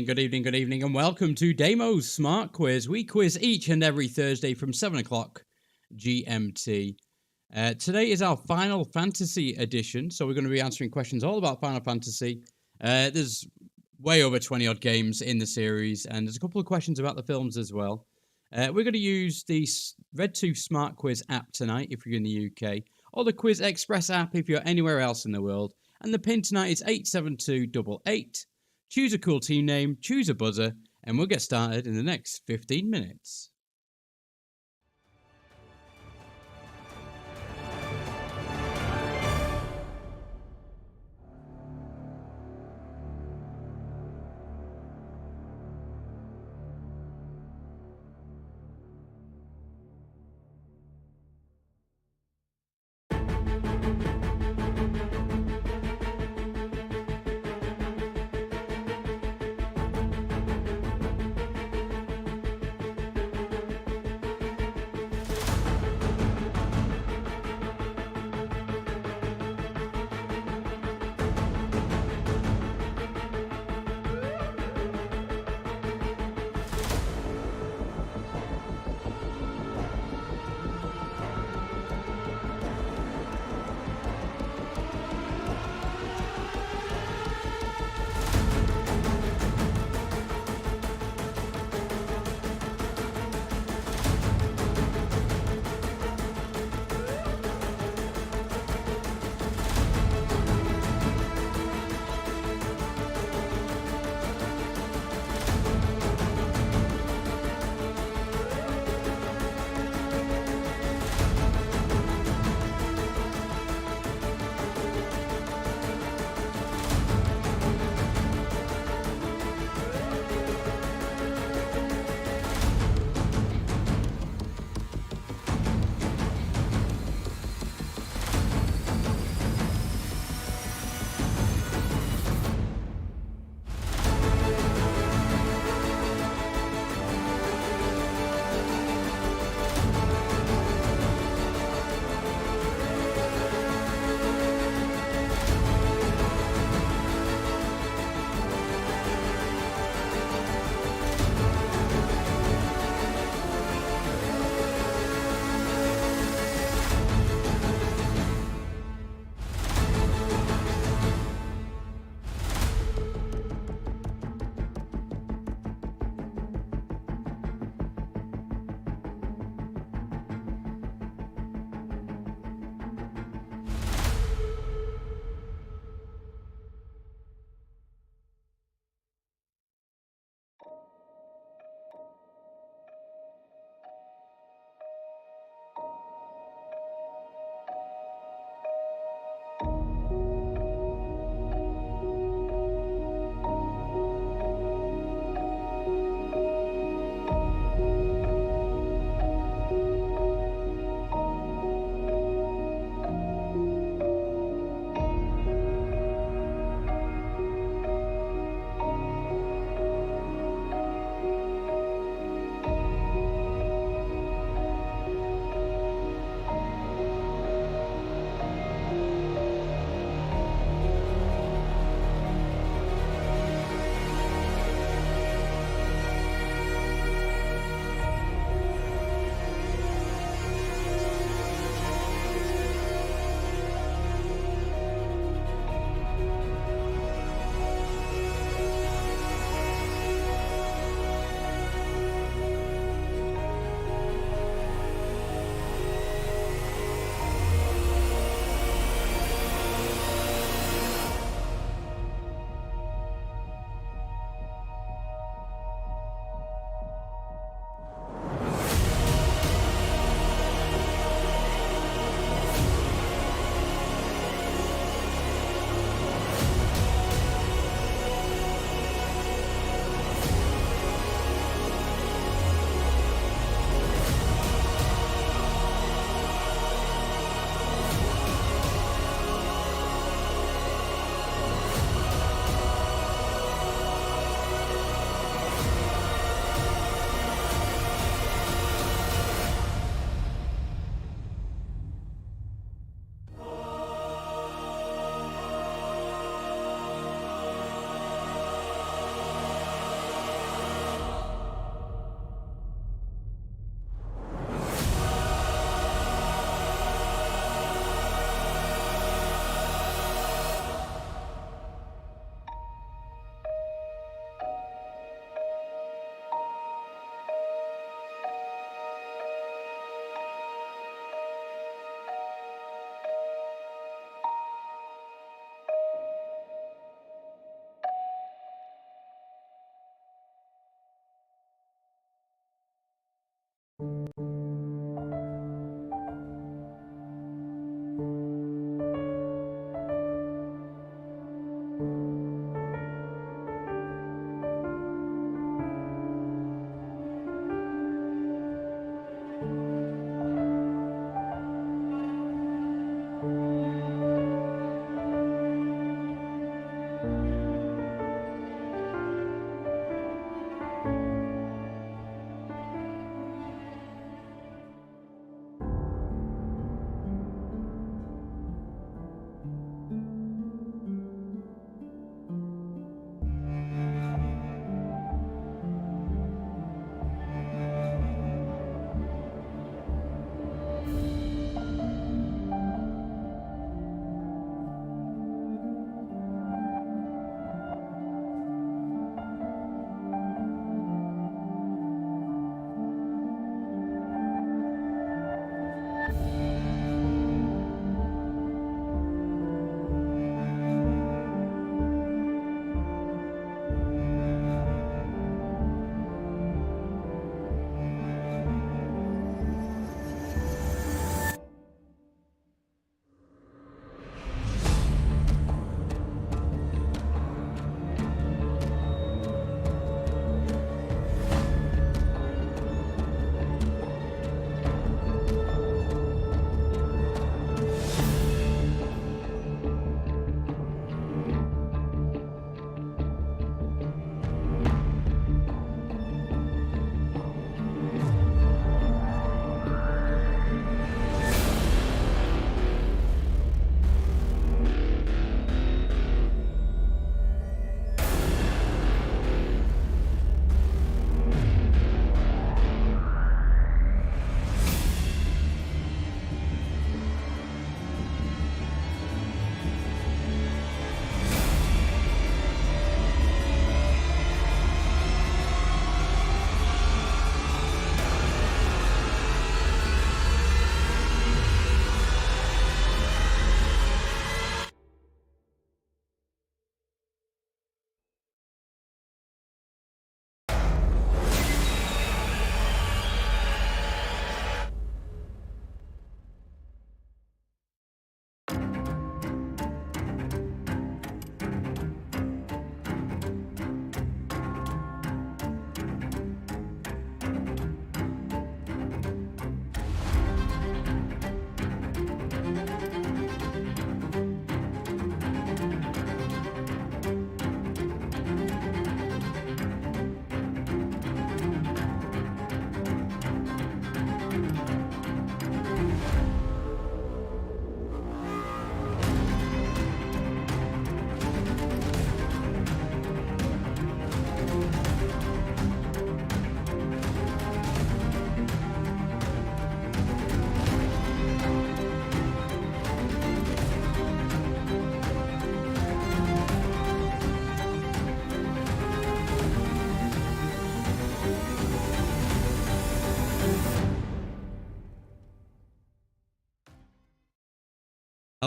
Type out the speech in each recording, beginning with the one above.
good evening, and welcome to Daimo's Smart Quiz. We quiz each and every Thursday from 7 o'clock GMT. Today is our Final Fantasy edition, so we're going to be answering questions all about Final Fantasy. There's way over 20-odd games in the series, and there's a couple of questions about the films as well. We're going to use the RedTooth SmartQuiz app tonight if you're in the UK, or the QuizXpress app if you're anywhere else in the world. And the pin tonight is 87288. Choose a cool team name, choose a buzzer, and we'll get started in the next 15 minutes.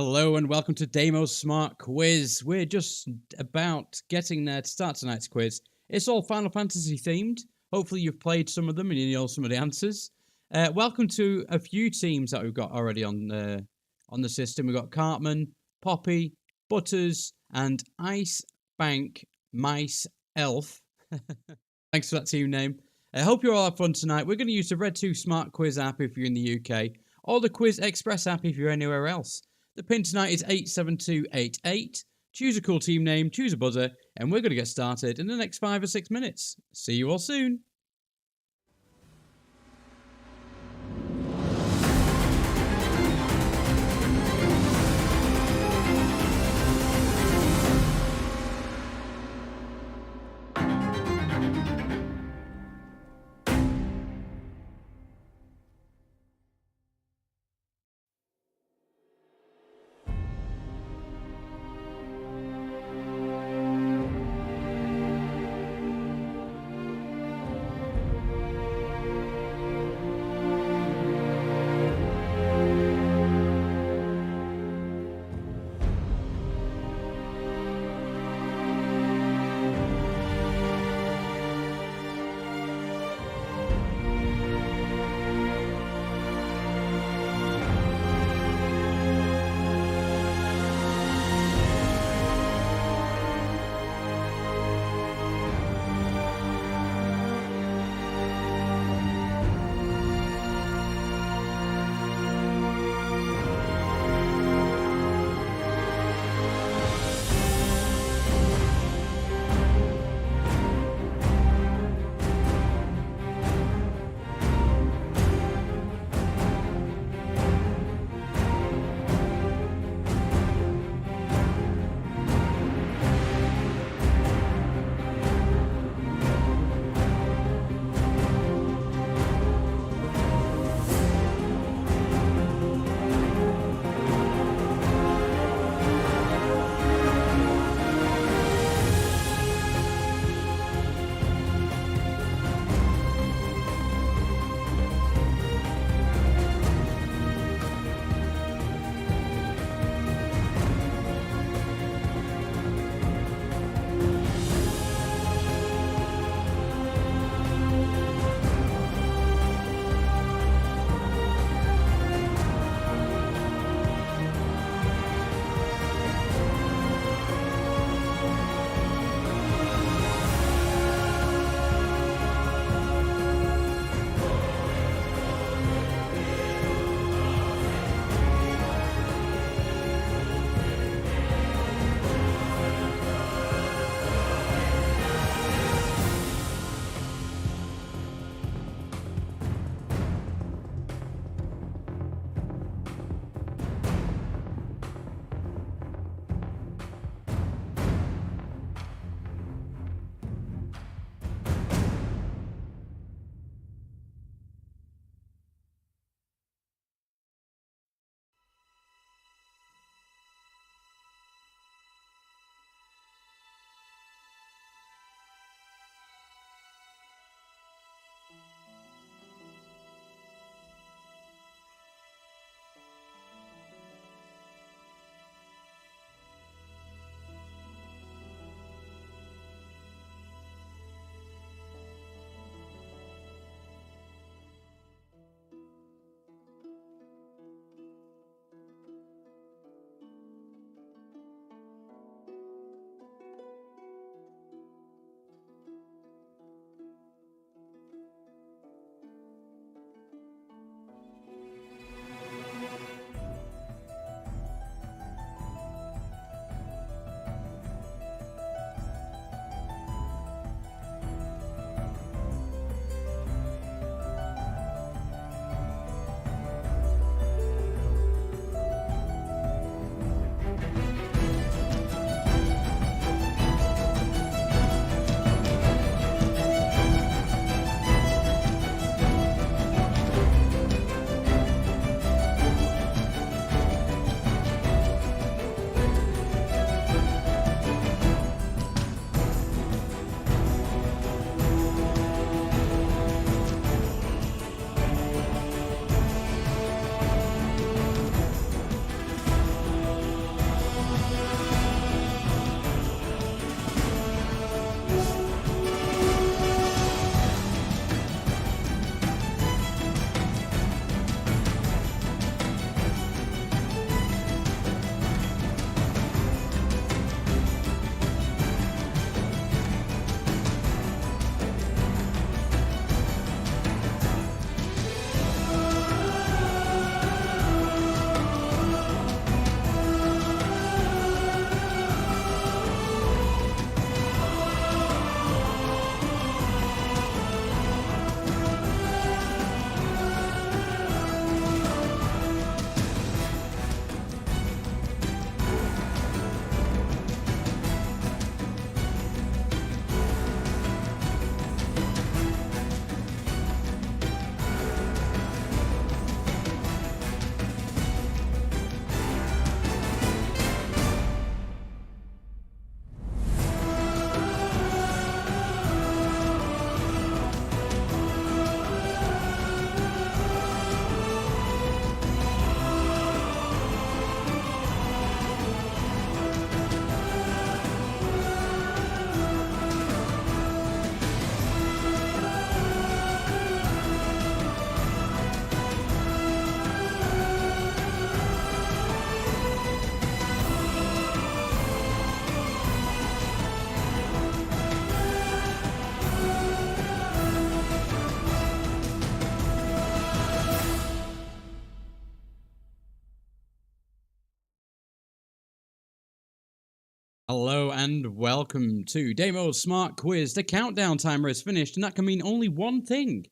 Hello and welcome to Daimo's Smart Quiz. We're just about getting there to start tonight's quiz. It's all Final Fantasy themed. Hopefully you've played some of them and you know some of the answers. Welcome to a few teams that we've got already on the system. We've got Cartman, Poppy, Butters, and Ice Bank Mice Elf. Thanks for that team name. I hope you all have fun tonight. We're going to use the RedTooth SmartQuiz app if you're in the UK, or the QuizXpress app if you're anywhere else. The pin tonight is 87288. Choose a cool team name, choose a buzzer, and we're going to get started in the next 5 or 6 minutes. See you all soon. Hello and welcome to Daimo's Smart Quiz. The countdown timer is finished, and that can mean only one thing.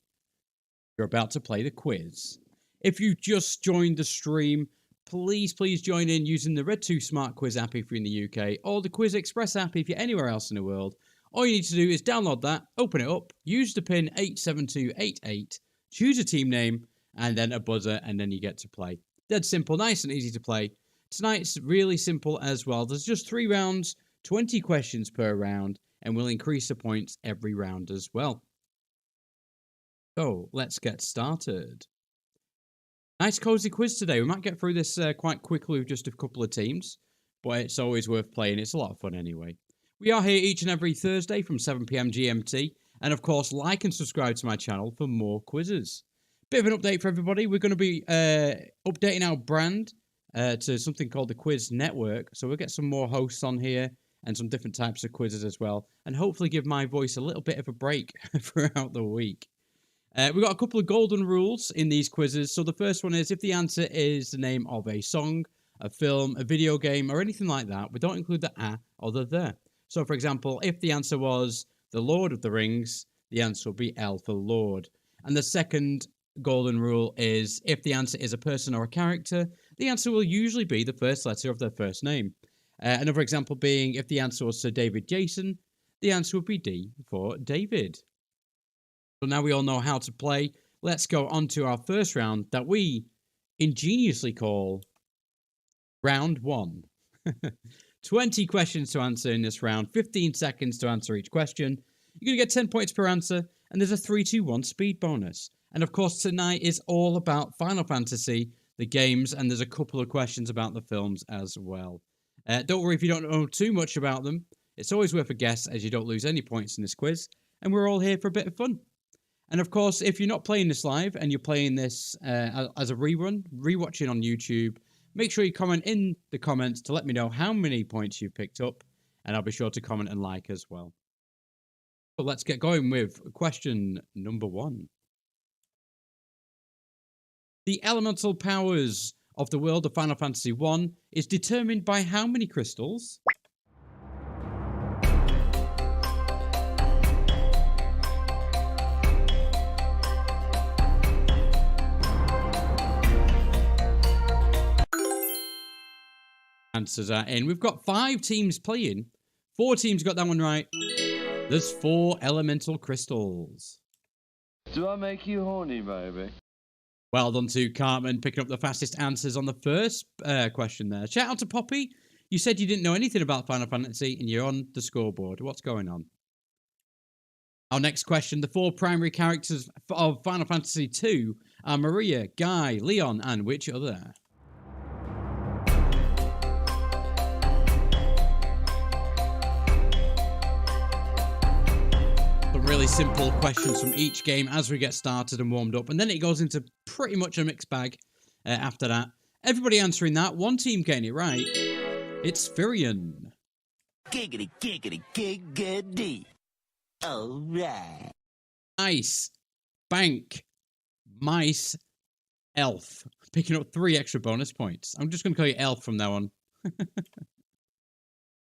You're about to play the quiz. If you just joined the stream, please join in using the RedTooth SmartQuiz app if you're in the UK, or the QuizXpress app if you're anywhere else in the world. All you need to do is download that, open it up, use the pin 87288, choose a team name, and then a buzzer, and then you get to play. Dead simple, nice and easy to play. Tonight's really simple as well. There's just 3 rounds, 20 questions per round, and we'll increase the points every round as well. So, let's get started. Nice cozy quiz today. We might get through this quite quickly with just a couple of teams, but it's always worth playing. It's a lot of fun anyway. We are here each and every Thursday from 7 PM GMT, and of course, like and subscribe to my channel for more quizzes. Bit of an update for everybody. We're going to be updating our brand to something called the Quiz Network, so we'll get some more hosts on here and some different types of quizzes as well, and hopefully give my voice a little bit of a break throughout the week. We've got a couple of golden rules in these quizzes. So the first one is if the answer is the name of a song, a film, a video game, or anything like that, we don't include the a or the the. So, for example, if the answer was The Lord of the Rings, the answer will be L for Lord. And the second golden rule is if the answer is a person or a character, the answer will usually be the first letter of their first name. Another example being if the answer was Sir David Jason, the answer would be D for David. So now we all know how to play. Let's go on to our first round that we ingeniously call Round 1. 20 questions to answer in this round, 15 seconds to answer each question. You're going to get 10 points per answer, and there's a 3-2-1 speed bonus. And of course, tonight is all about Final Fantasy, the games, and there's a couple of questions about the films as well. Don't worry if you don't know too much about them. It's always worth a guess as you don't lose any points in this quiz, and we're all here for a bit of fun. And of course, if you're not playing this live and you're playing this as a rewatching on YouTube, make sure you comment in the comments to let me know how many points you've picked up, and I'll be sure to comment and like as well. So let's get going with question number 1. The elemental powers of the world of Final Fantasy 1 is determined by how many crystals? Answers are in. We've got 5 teams playing. 4 teams got that one right. There's 4 elemental crystals. Do I make you horny, baby? Well done to Cartman picking up the fastest answers on the first question there. Shout out to Poppy. You said you didn't know anything about Final Fantasy and you're on the scoreboard. What's going on? Our next question. The 4 primary characters of Final Fantasy 2 are Maria, Guy, Leon, and which other? Really simple questions from each game as we get started and warmed up, and then it goes into pretty much a mixed bag after that. Everybody answering that, one team getting it right. It's Firion. Giggity, giggity, giggity. All right. Ice, Bank, Mice, Elf. Picking up 3 extra bonus points. I'm just going to call you Elf from now on.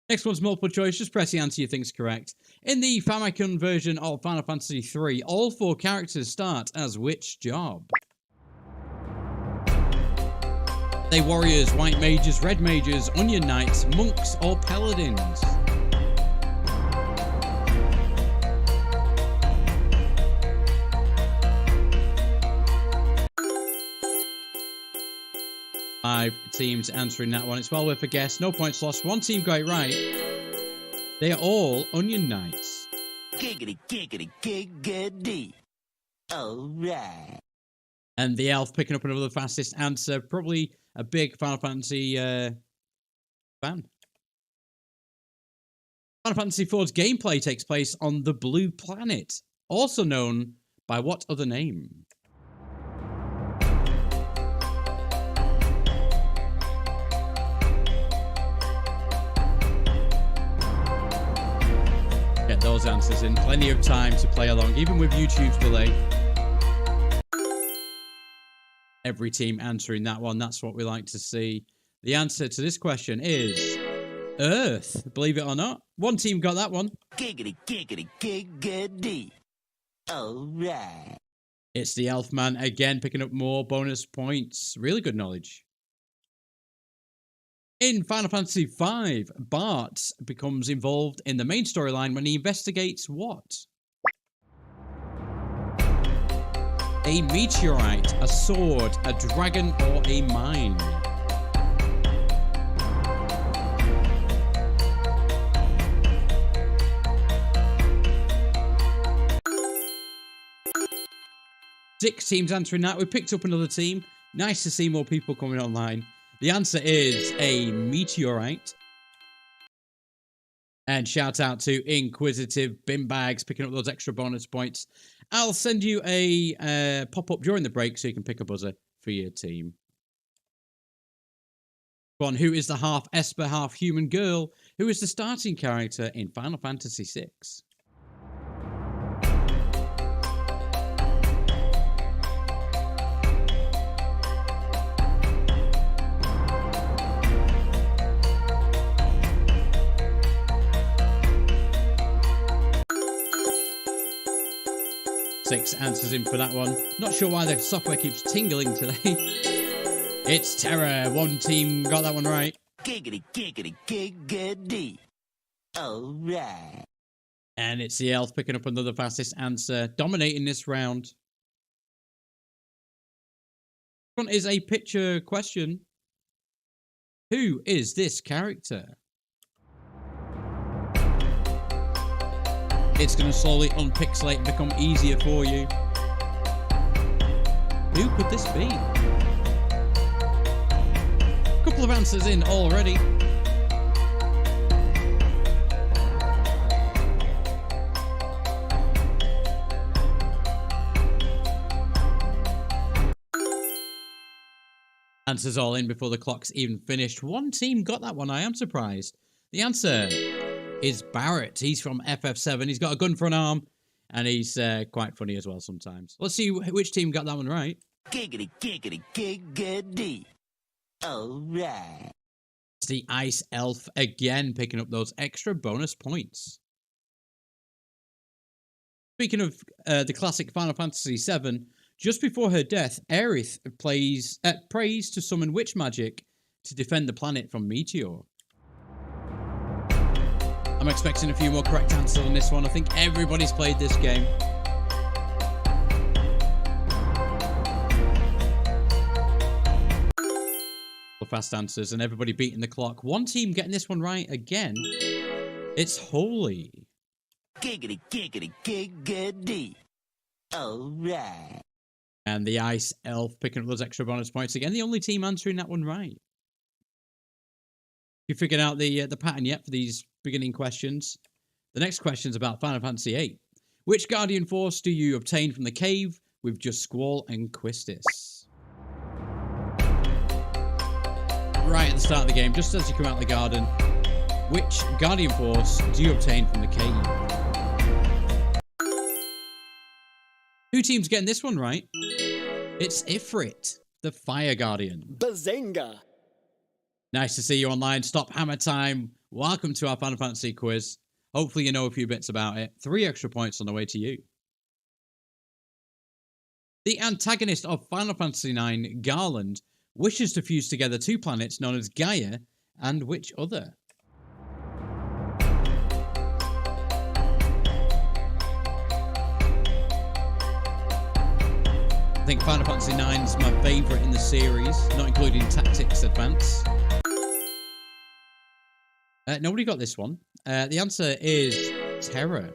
Next one's multiple choice. Just press the answer you think's correct. In the Famicom version of Final Fantasy 3, all 4 characters start as which job? They warriors, white mages, red mages, onion knights, monks, or paladins? Five teams answering that one. It's well worth a guess. No points lost. One team got it right. They are all onion knights. Giggity, giggity, giggity. All right. And the elf picking up another fastest answer. Probably a big Final Fantasy fan. Final Fantasy IV's gameplay takes place on the Blue Planet, also known by what other name? Get those answers in. Plenty of time to play along, even with YouTube's delay. Every team answering that one. That's what we like to see. The answer to this question is Earth, believe it or not. One team got that one. Giggity, giggity, giggity. All right. It's the Elfman again, picking up more bonus points. Really good knowledge. In Final Fantasy V, Bart becomes involved in the main storyline when he investigates what? A meteorite, a sword, a dragon, or a mine? Six teams answering that. We picked up another team. Nice to see more people coming online. The answer is a meteorite. And shout out to Inquisitive Binbags picking up those extra bonus points. I'll send you a pop-up during the break so you can pick a buzzer for your team. Go on, who is the half Esper, half human girl who is the starting character in Final Fantasy VI? Six answers in for that one. Not sure why the software keeps tingling today. It's Terra. One team got that one right. Giggity, giggity, giggity. All right. And it's the elf picking up another fastest answer, dominating this round. Front is a picture question. Who is this character? It's going to slowly unpixelate and become easier for you. Who could this be? A couple of answers in already. Answers all in before the clock's even finished. One team got that one. I am surprised. The answer is Barrett. He's from FF7. He's got a gun for an arm, and he's quite funny as well sometimes. Let's see which team got that one right. Giggity, giggity, giggity. All right. It's the Ice Elf again, picking up those extra bonus points. Speaking of the classic Final Fantasy VII, just before her death, Aerith prays to summon witch magic to defend the planet from Meteor. I'm expecting a few more correct answers on this one. I think everybody's played this game. Fast answers and everybody beating the clock. One team getting this one right again. It's Holy. Giggity, giggity, giggity. All right. And the Ice Elf picking up those extra bonus points again. The only team answering that one right. You figured out the pattern yet for these beginning questions? The next question is about Final Fantasy VIII. Which Guardian Force do you obtain from the cave with just Squall and Quistis? Right at the start of the game, just as you come out of the garden, which Guardian Force do you obtain from the cave? Two teams getting this one right. It's Ifrit, the Fire Guardian. Bazinga! Nice to see you online. Stop Hammer Time. Welcome to our Final Fantasy quiz. Hopefully you know a few bits about it. 3 extra points on the way to you. The antagonist of Final Fantasy IX, Garland, wishes to fuse together 2 planets known as Gaia and which other? I think Final Fantasy IX is my favourite in the series, not including Tactics Advance. Nobody got this one. The answer is Terra.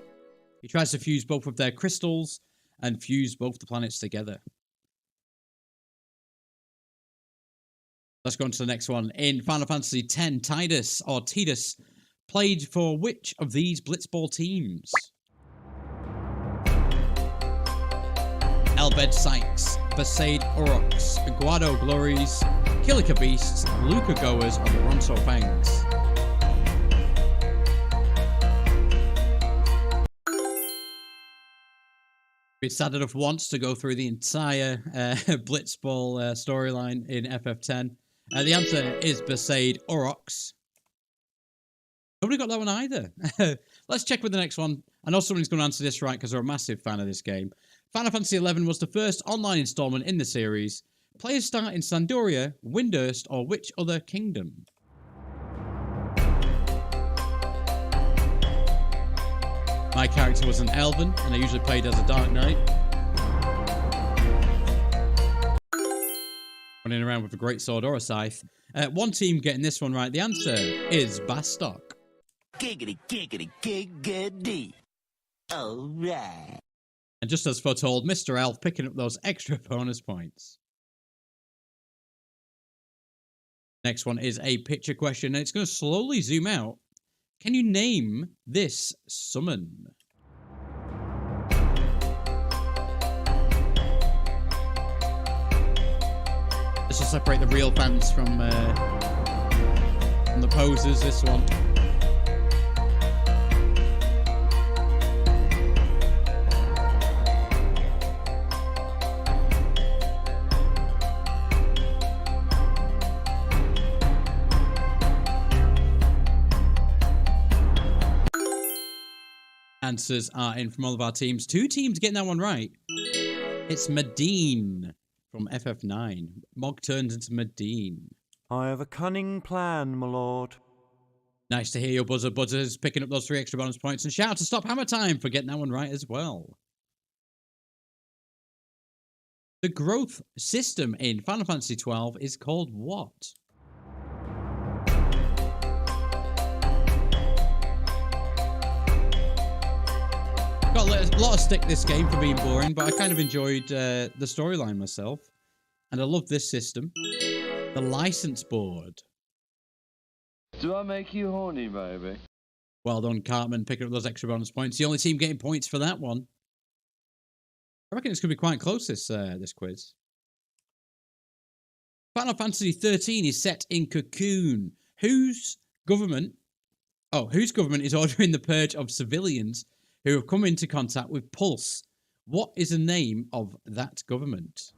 He tries to fuse both of their crystals and fuse both the planets together. Let's go on to the next one. In Final Fantasy X, Tidus, or Tidus, played for which of these Blitzball teams? Elbed Sykes, Besaid Aurochs, Guado Glories, Kilika Beasts, Luca Goers, or the Ronso Fangs? Been sad enough once to go through the entire Blitzball storyline in FF10. The answer is Besaid Aurochs. Nobody got that one either. Let's check with the next one. I know someone's going to answer this right because they're a massive fan of this game. Final Fantasy XI was the first online installment in the series. Players start in Sandoria, Windurst, or which other kingdom? My character was an Elven, and I usually played as a Dark Knight. Running around with a great sword or a scythe. One team getting this one right. The answer is Bastock. Giggity, giggity, giggity. All right. And just as foretold, Mr. Elf picking up those extra bonus points. Next one is a picture question, and it's going to slowly zoom out. Can you name this summon? This will separate the real fans from the posers, this one. Answers are in from all of our teams. 2 teams getting that one right. It's Medine from FF9. Mog turns into Medine. I have a cunning plan, my lord. Nice to hear your buzzers picking up those 3 extra bonus points. And shout out to Stop Hammer Time for getting that one right as well. The growth system in Final Fantasy XII is called what? Got a lot of stick this game for being boring, but I kind of enjoyed the storyline myself. And I love this system. The license board. Do I make you horny, baby? Well done, Cartman, picking up those extra bonus points. The only team getting points for that one. I reckon it's going to be quite close, this quiz. Final Fantasy XIII is set in Cocoon. Whose government is ordering the purge of civilians who have come into contact with Pulse? What is the name of that government?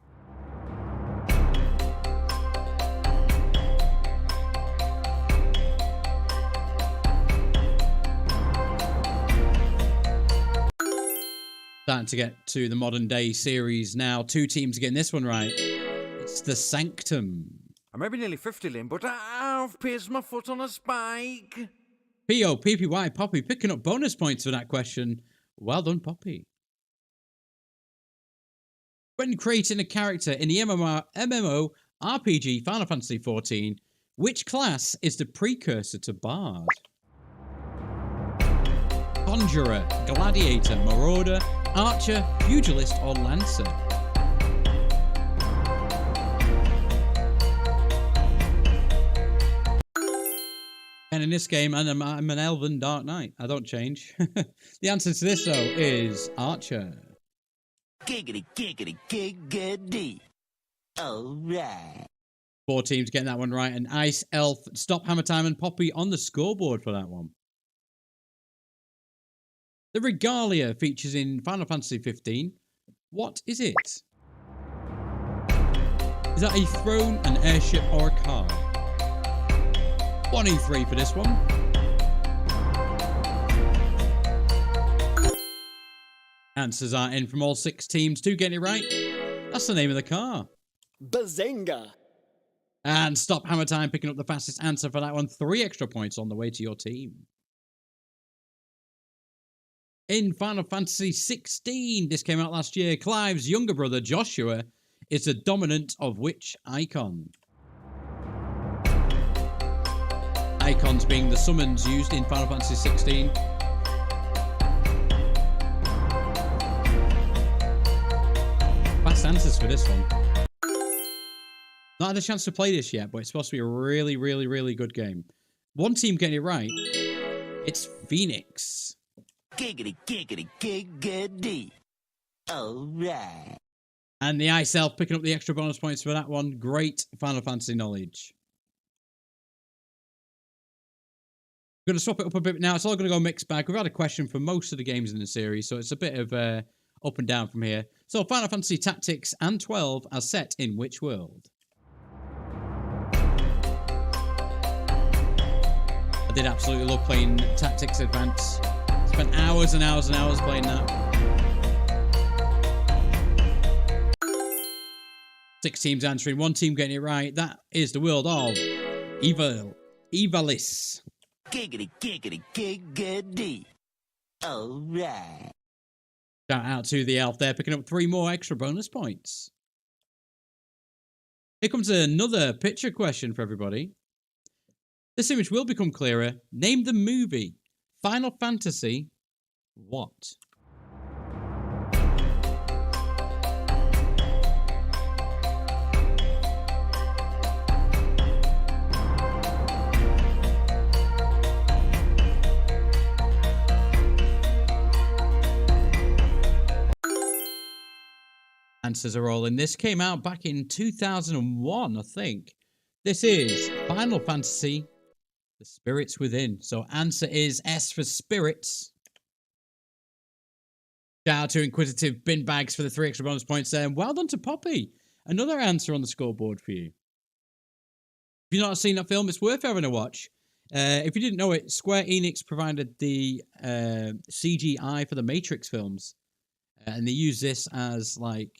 Starting to get to the modern day series now. 2 teams getting this one right. It's the Sanctum. I may be nearly 50, Lynn, but I've pierced my foot on a spike. P-O-P-P-Y, Poppy, picking up bonus points for that question. Well done, Poppy. When creating a character in the MMO RPG Final Fantasy XIV, which class is the precursor to Bard? Conjurer, Gladiator, Marauder, Archer, Pugilist, or Lancer? And in this game, I'm an Elven Dark Knight. I don't change. The answer to this, though, is Archer. Giggity, giggity, giggity. All right. 4 teams getting that one right. And Ice, Elf, Stop Hammer Time, and Poppy on the scoreboard for that one. The Regalia features in Final Fantasy XV. What is it? Is that a throne, an airship, or a car? 1-3 for this one. Answers are in from all 6 teams. 2 getting it right. That's the name of the car. Bazinga! And Stop Hammer Time picking up the fastest answer for that one. 3 extra points on the way to your team. In Final Fantasy XVI, this came out last year, Clive's younger brother, Joshua, is the dominant of which icon? Icons being the summons used in Final Fantasy XVI. Fast answers for this one. Not had a chance to play this yet, but it's supposed to be a really, really, really good game. 1 team getting it right. It's Phoenix. Giggity, giggity, giggity. All right. And the Ice Elf picking up the extra bonus points for that one. Great Final Fantasy knowledge. We're going to swap it up a bit now. It's all going to go mixed bag. We've had a question for most of the games in the series, so it's a bit of up and down from here. So Final Fantasy Tactics and 12 are set in which world? I did absolutely love playing Tactics Advance. Spent hours and hours and hours playing that. 6 teams answering, 1 team getting it right. That is the world of Evalis. Giggity, giggity, giggity. All right. Shout out to the elf there, picking up 3 more extra bonus points. Here comes another picture question for everybody. This image will become clearer. Name the movie Final Fantasy what? Answers are all in. This came out back in 2001, I think. This is Final Fantasy, The Spirits Within. So answer is S for Spirits. Shout out to Inquisitive Bin Bags for the 3 extra bonus points there. And well done to Poppy. Another answer on the scoreboard for you. If you've not seen that film, it's worth having a watch. If you didn't know it, Square Enix provided the CGI for the Matrix films. And they used this as like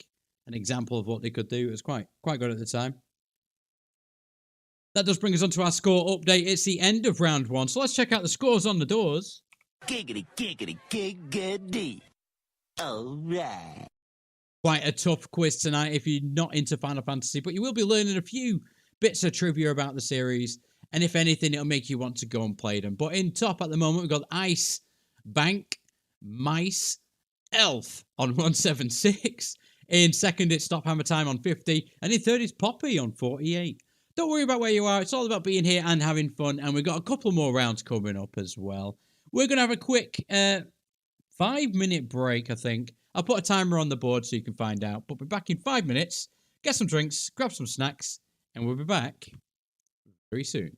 an example of what they could do. It was quite good at the time. That does bring us on to our score update. It's the end of round 1. So let's check out the scores on the doors. Giggity, giggity, giggity. All right. Quite a tough quiz tonight if you're not into Final Fantasy, but you will be learning a few bits of trivia about the series. And if anything, it'll make you want to go and play them. But in top at the moment, we've got Ice, Bank, Mice, Elf on 176. In second, it's Stop Hammer Time on 50. And in third, it's Poppy on 48. Don't worry about where you are. It's all about being here and having fun. And we've got a couple more rounds coming up as well. We're going to have a quick 5-minute break, I think. I'll put a timer on the board so you can find out. But we'll be back in 5 minutes. Get some drinks, grab some snacks, and we'll be back very soon.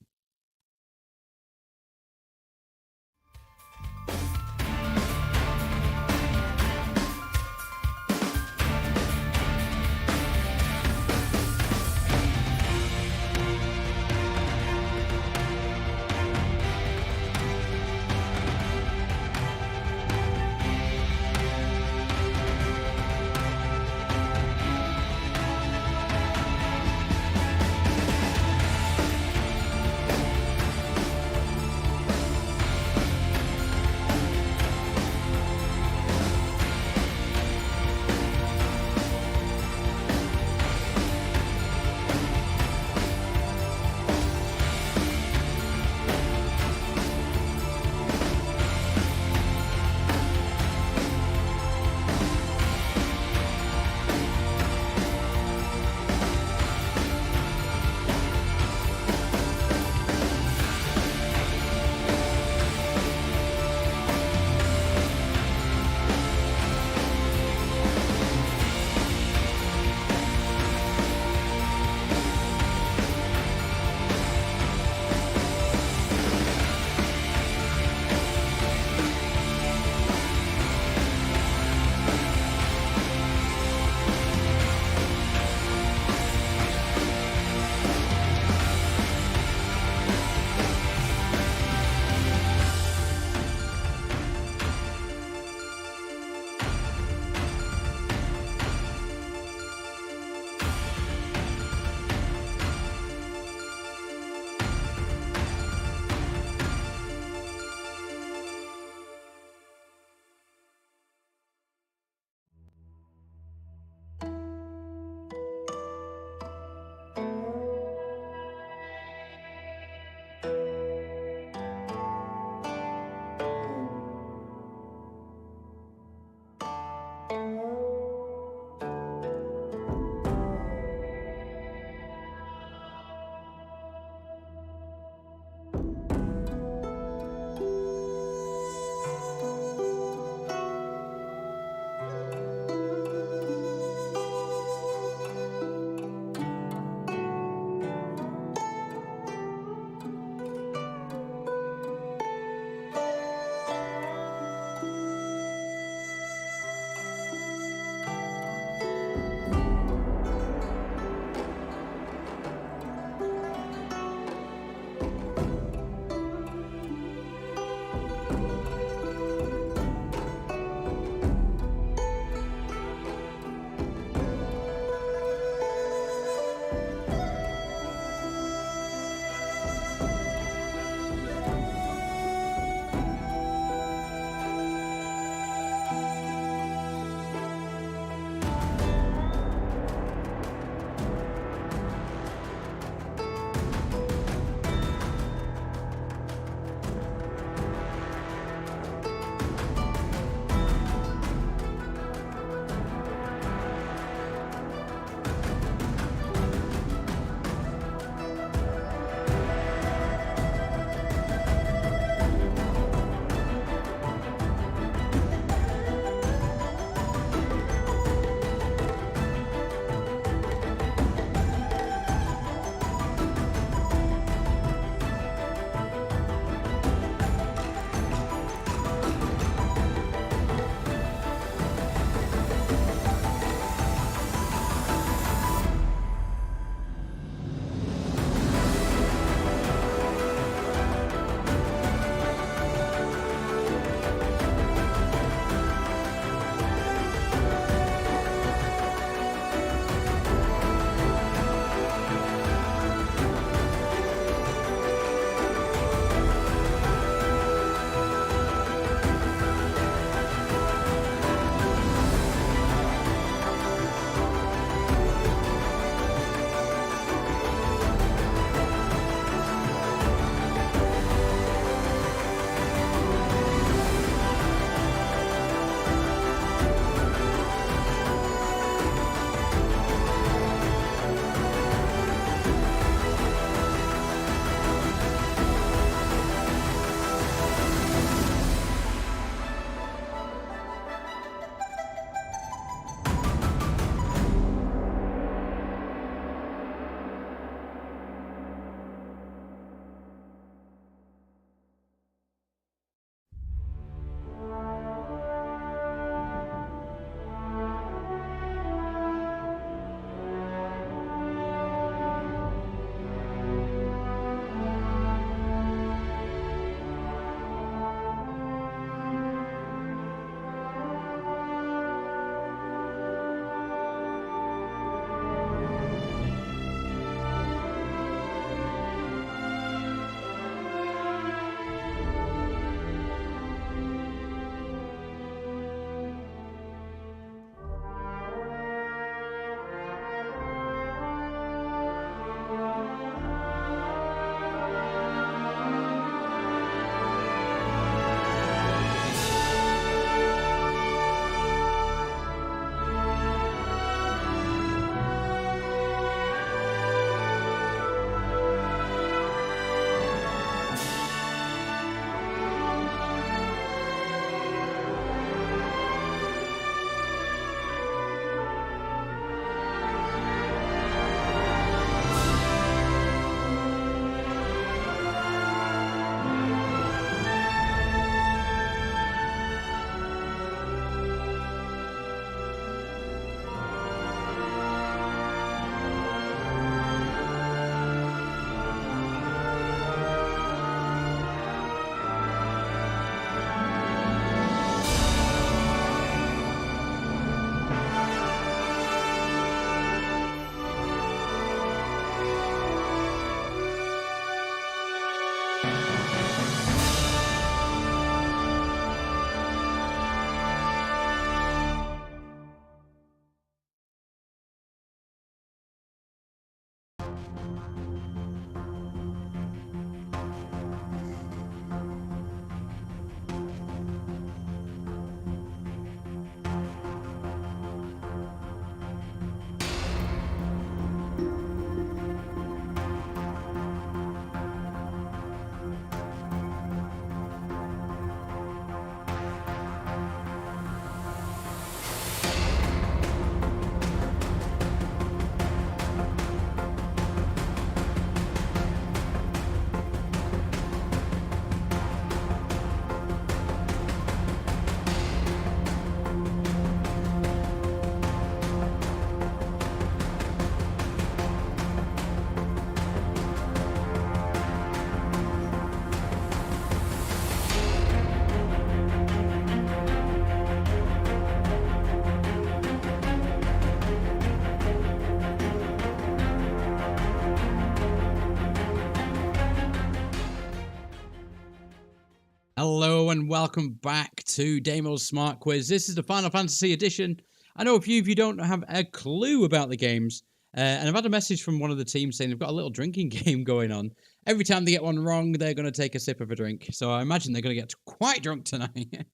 Hello and welcome back to Daimo's Smart Quiz. This is the Final Fantasy edition. I know a few of you don't have a clue about the games, and I've had a message from one of the teams saying they've got a little drinking game going on. Every time they get one wrong, they're going to take a sip of a drink. So I imagine they're going to get quite drunk tonight.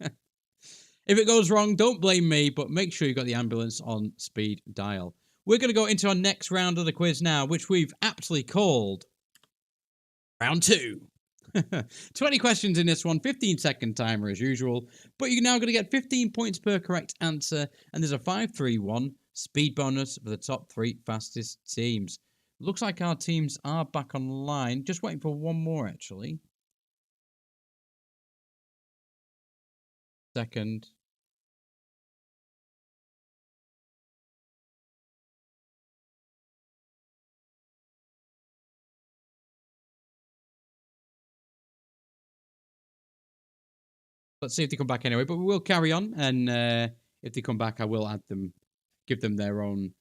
If it goes wrong, don't blame me, but make sure you've got the ambulance on speed dial. We're going to go into our next round of the quiz now, which we've aptly called Round 2. 20 questions in this one, 15-second timer as usual, but you're now going to get 15 points per correct answer, and there's a 5-3-1 speed bonus for the top 3 fastest teams. Looks like our teams are back online. Just waiting for one more, actually. Second. Let's see if they come back anyway, but we will carry on, and if they come back, I will add them, give them their own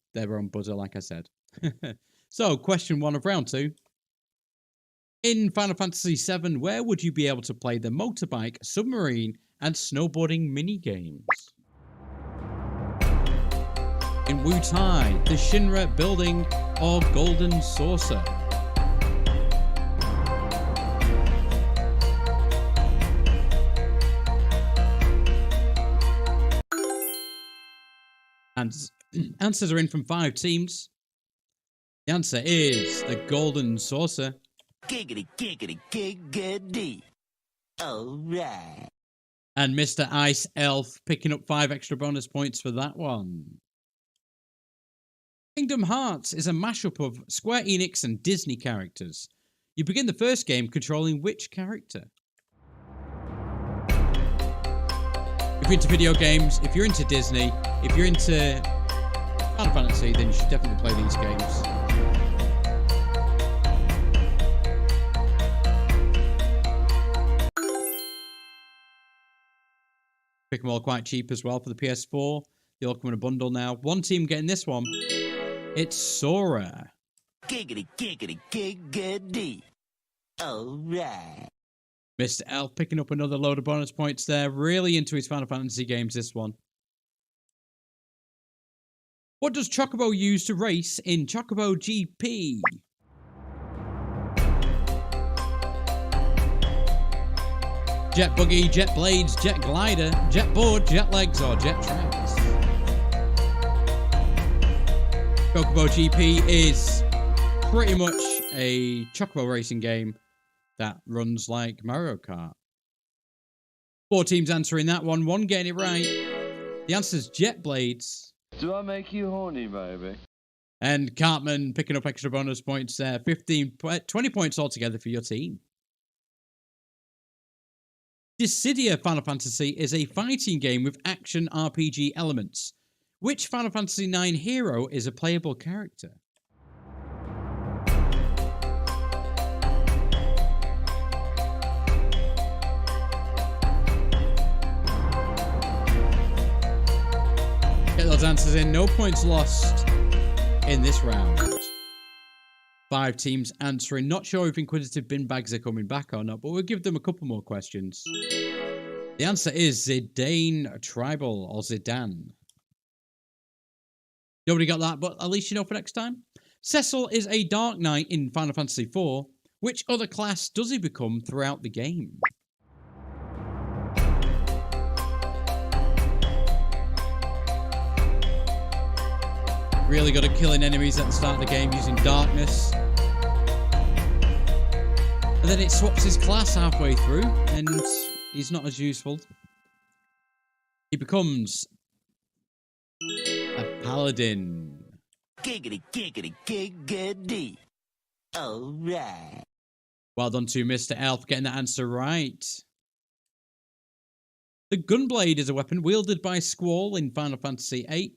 buzzer, like I said. So, question 1 of round 2. In Final Fantasy VII, where would you be able to play the motorbike, submarine, and snowboarding mini-games? In Wu-Tai, the Shinra Building, or Golden Saucer? Answers are in from 5 teams. The answer is the Golden Saucer. Giggity, giggity, giggity. All right. And Mr. Ice Elf picking up 5 extra bonus points for that one. Kingdom Hearts is a mashup of Square Enix and Disney characters. You begin the first game controlling which character? If you're into video games, if you're into Disney, if you're into Final Fantasy, then you should definitely play these games. Pick them all quite cheap as well for the PS4. They all come in a bundle now. One team getting this one. It's Sora. Giggity, giggity, giggity. All right. Mr. Elf picking up another load of bonus points there. Really into his Final Fantasy games, this one. What does Chocobo use to race in Chocobo GP? Jet buggy, jet blades, jet glider, jet board, jet legs, or jet tracks? Chocobo GP is pretty much a Chocobo racing game that runs like Mario Kart. 4 teams answering that one, 1 getting it right. The answer is jet blades. Do I make you horny, baby? And Cartman picking up extra bonus points there. 20 points altogether for your team. Dissidia Final Fantasy is a fighting game with action RPG elements. Which Final Fantasy IX hero is a playable character? Get those answers in. No points lost in this round. 5 teams answering. Not sure if Inquisitive bin bags are coming back or not, but we'll give them a couple more questions. The answer is Zidane Tribal, or Zidane. Nobody got that, but at least you know for next time. Cecil is a Dark Knight in Final Fantasy IV. Which other class does he become throughout the game? Really good at killing enemies at the start of the game using darkness. And then it swaps his class halfway through, and he's not as useful. He becomes a paladin. Giggity, giggity, giggity. All right. Well done to Mr. Elf getting that answer right. The Gunblade is a weapon wielded by Squall in Final Fantasy VIII.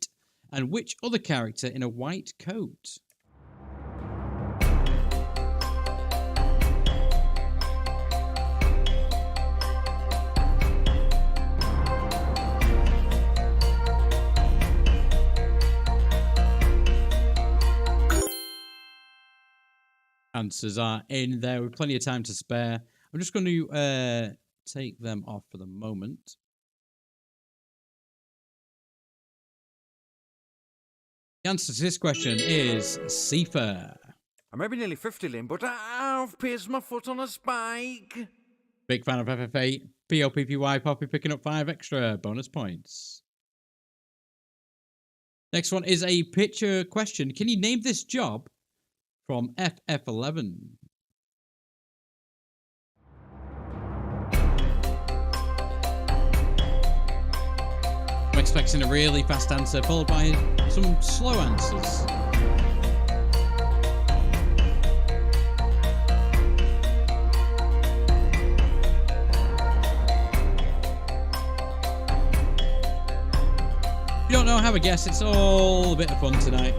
And which other character in a white coat? Answers are in there with plenty of time to spare. I'm just going to take them off for the moment. The answer to this question is Sifa. I may be nearly 50, Lynn, but I've pierced my foot on a spike. Big fan of FFA. POPPY Poppy picking up 5 extra bonus points. Next one is a picture question. Can you name this job from FF11? I'm expecting a really fast answer followed by some slow answers. If you don't know, have a guess. It's all a bit of fun tonight.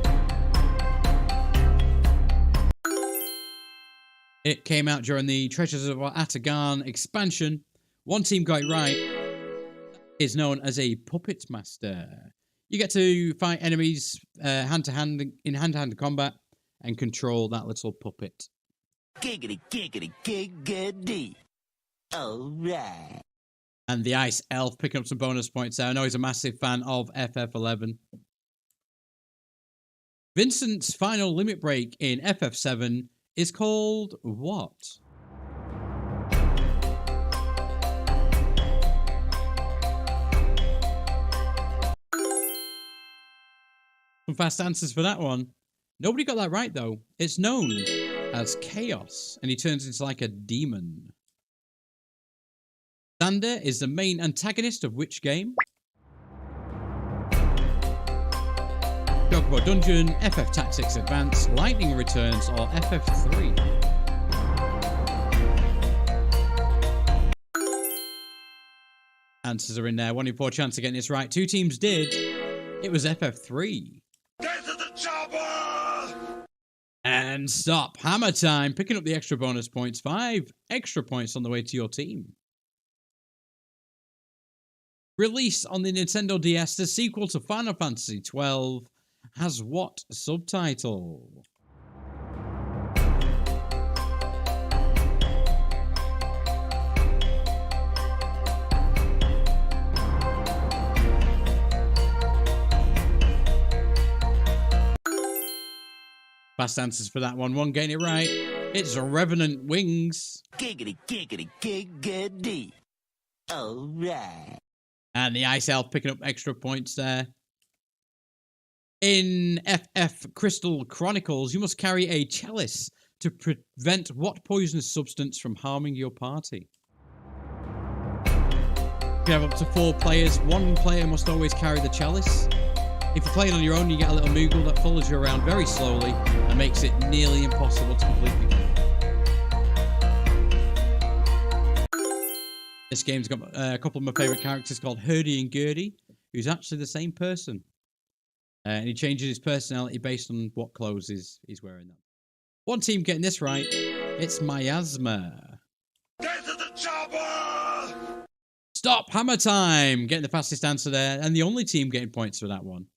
It came out during the Treasures of Atagan expansion. One team got it right. Is known as a puppet master. You get to fight enemies hand-to-hand in hand-to-hand combat and control that little puppet. Giggity, giggity, giggity. All right. And the Ice Elf picking up some bonus points there. I know he's a massive fan of FF11. Vincent's final limit break in FF7 is called what? Some fast answers for that one. Nobody got that right, though. It's known as Chaos, and he turns into like a demon. Sander is the main antagonist of which game? Chocobo Dungeon, FF Tactics Advance, Lightning Returns, or FF3? Answers are in there. 1 in 4 chance of getting this right. 2 teams did. It was FF3. Get to the chopper! And stop. Hammer time. Picking up the extra bonus points. 5 extra points on the way to your team. Released on the Nintendo DS, the sequel to Final Fantasy XII has what subtitle? Fast answers for that one. One getting it right. It's Revenant Wings. Giggity, giggity, giggity. All right. And the Ice Elf picking up extra points there. In FF Crystal Chronicles, you must carry a chalice to prevent what poisonous substance from harming your party? If you have up to 4 players, 1 player must always carry the chalice. If you're playing on your own, you get a little Moogle that follows you around very slowly and makes it nearly impossible to complete the game. This game's got a couple of my favourite characters called Hurdy and Gurdy, who's actually the same person. And he changes his personality based on what clothes he's wearing. One team getting this right, it's Miasma. Get to the chopper! Stop! Hammer time! Getting the fastest answer there, and the only team getting points for that one.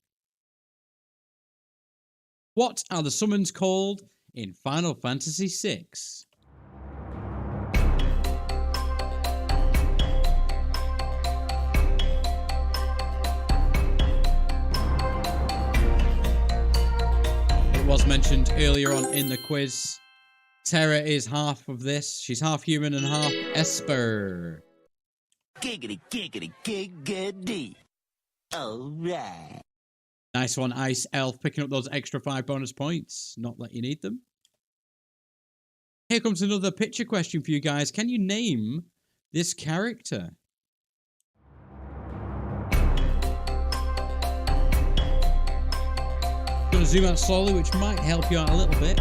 What are the summons called in Final Fantasy VI? It was mentioned earlier on in the quiz. Terra is half of this. She's half human and half Esper. Giggity, giggity, giggity. All right. Nice one, Ice Elf, picking up those extra 5 bonus points. Not that you need them. Here comes another picture question for you guys. Can you name this character? I'm going to zoom out slowly, which might help you out a little bit.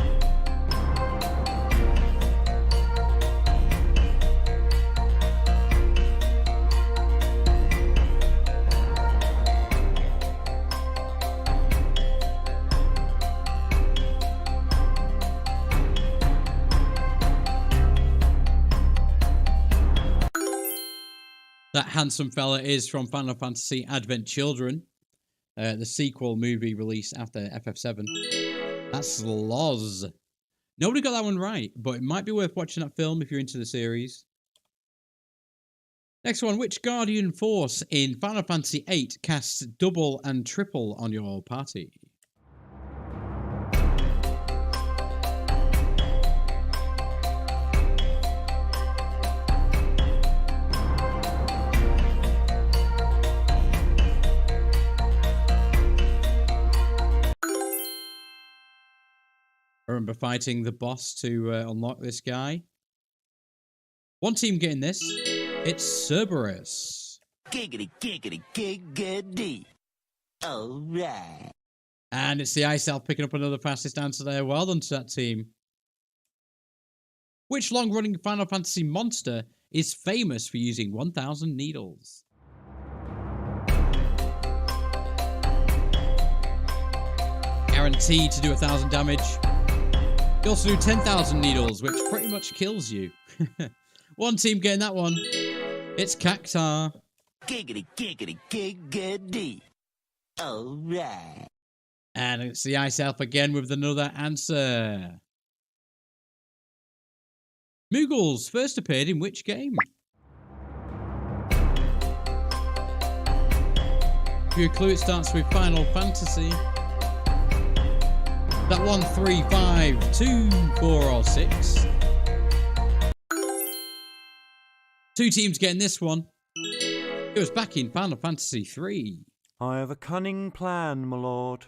That handsome fella is from Final Fantasy Advent Children, the sequel movie released after FF7. That's Loz. Nobody got that one right, but it might be worth watching that film if you're into the series. Next one, which Guardian Force in Final Fantasy VIII casts double and triple on your party? I remember fighting the boss to unlock this guy. One team getting this. It's Cerberus. Giggity, giggity, giggity. All right. And it's the Ice Elf picking up another fastest answer there. Well done to that team. Which long-running Final Fantasy monster is famous for using 1,000 needles? Guaranteed to do 1,000 damage. You also do 10,000 needles, which pretty much kills you. One team getting that one. It's Cactar. Giggity, giggity, giggity. All right. And it's the Ice Elf again with another answer. Moogles first appeared in which game? Give you a clue, it starts with Final Fantasy. That 1, 3, 5, 2, 4, or 6. Two teams getting this one. It was back in Final Fantasy 3. I have a cunning plan, my lord.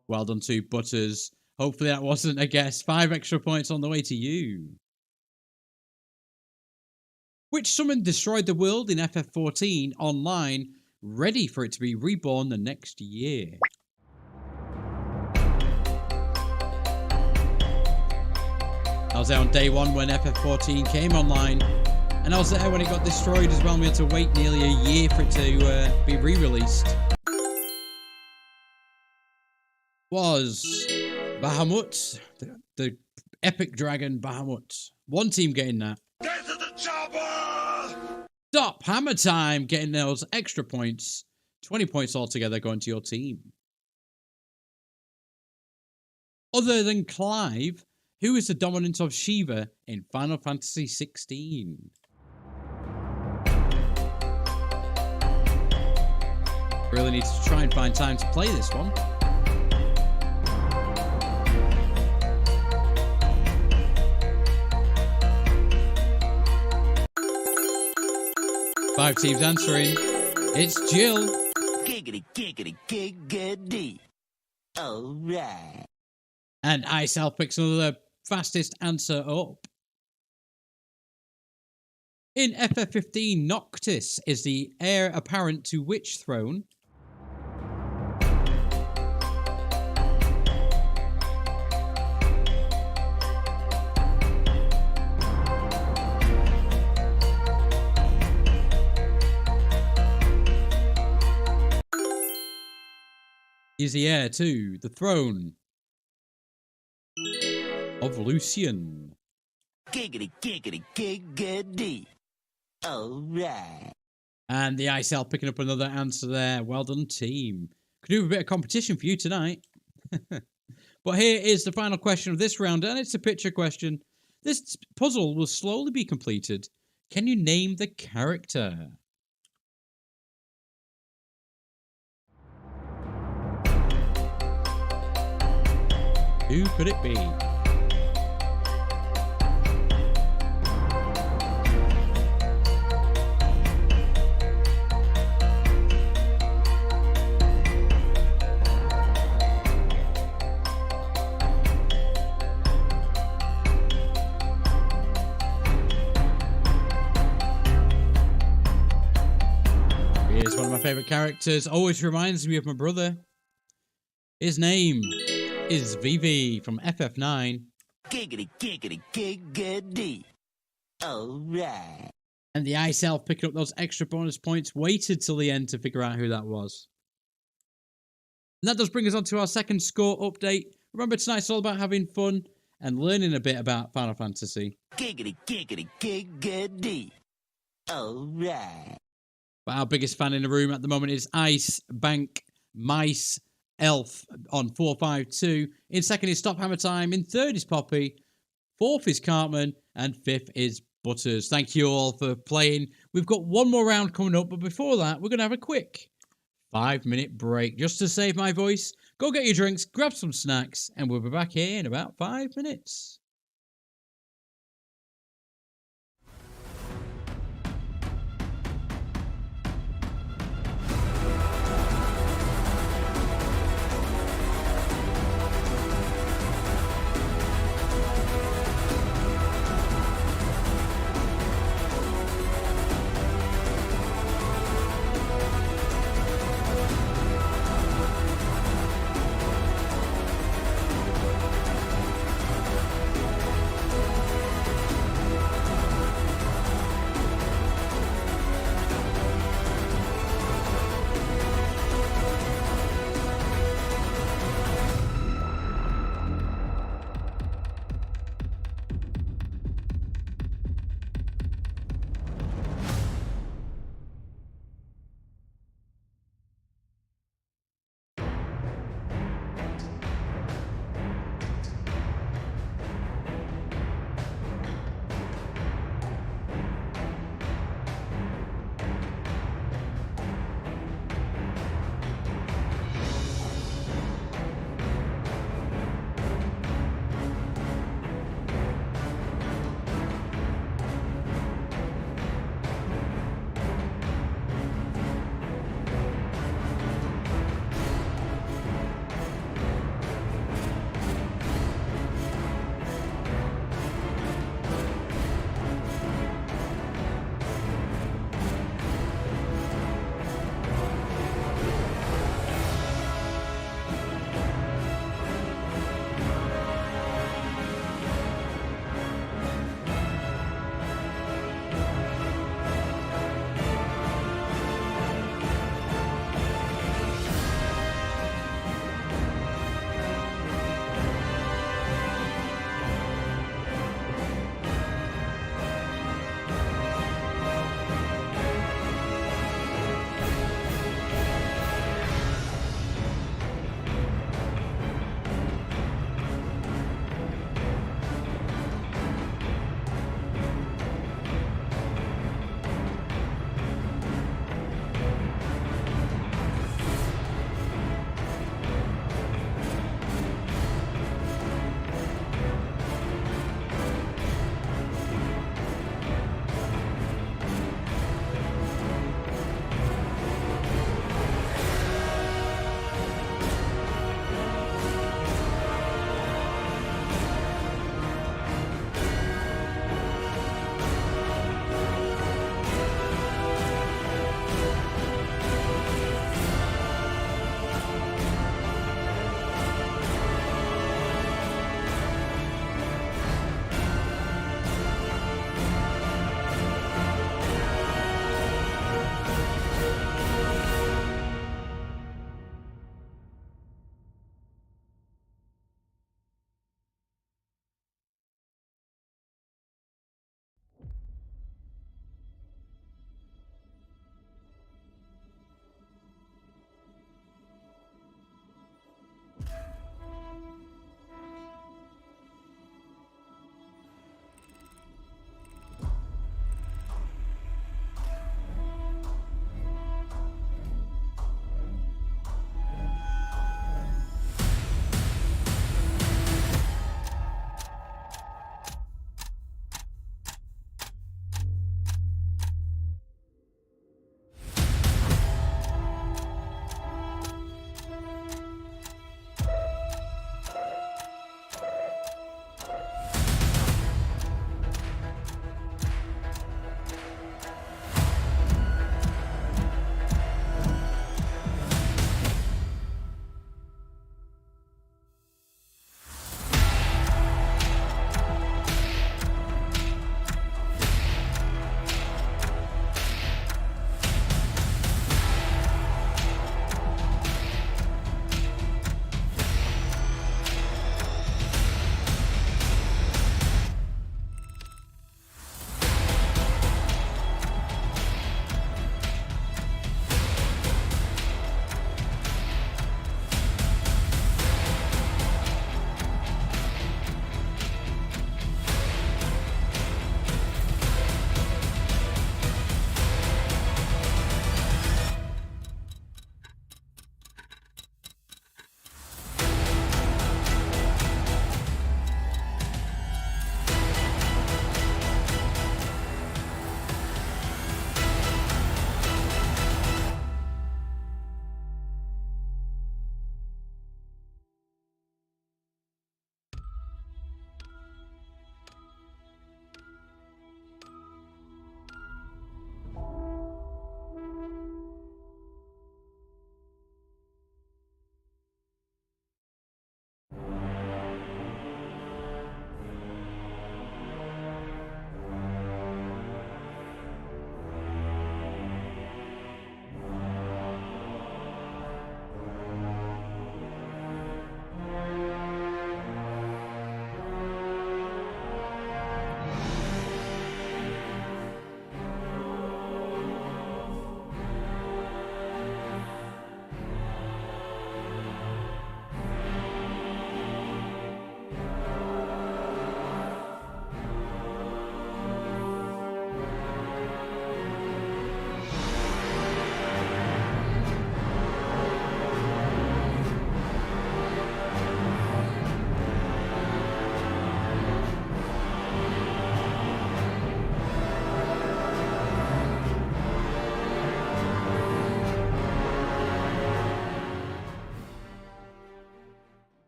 Well done to Butters. Hopefully that wasn't a guess. 5 extra points on the way to you. Which summon destroyed the world in FF14 online, ready for it to be reborn the next year? I was there on day 1 when FF14 came online, and I was there when it got destroyed as well. We had to wait nearly a year for it to be re-released. Was Bahamut, the epic dragon Bahamut. One team getting that. Get to the chopper! Stop! Hammer time! Getting those extra points. 20 points altogether going to your team. Other than Clive, who is the dominant of Shiva in Final Fantasy 16? Really need to try and find time to play this one. Five teams answering. It's Jill. Giggity, giggity, giggity. All right. And Ice Elf picks another fastest answer up. In FF15, Noctis is the heir apparent to which throne? Is the heir to the throne of Lucian. Giggity, giggity, giggity. All right. And the Ice Elf picking up another answer there. Well done, team. Could do a bit of competition for you tonight. But here is the final question of this round, and it's a picture question. This puzzle will slowly be completed. Can you name the character? Who could it be? Here's one of my favourite characters. Always reminds me of my brother. His name is Vivi from FF9. Giggity, giggity, giggity. All right. And the Ice Elf picking up those extra bonus points waited till the end to figure out who that was. And that does bring us on to our second score update. Remember, tonight's all about having fun and learning a bit about Final Fantasy. Giggity, giggity, giggity. All right. But our biggest fan in the room at the moment is Ice Bank Mice Elf on 452. In second is Stop Hammer Time. In third is Poppy. Fourth is Cartman. And fifth is Butters, thank you all for playing. We've got one more round coming up, but before that, we're going to have a quick 5-minute break just to save my voice. Go get your drinks, grab some snacks, and we'll be back here in about 5 minutes.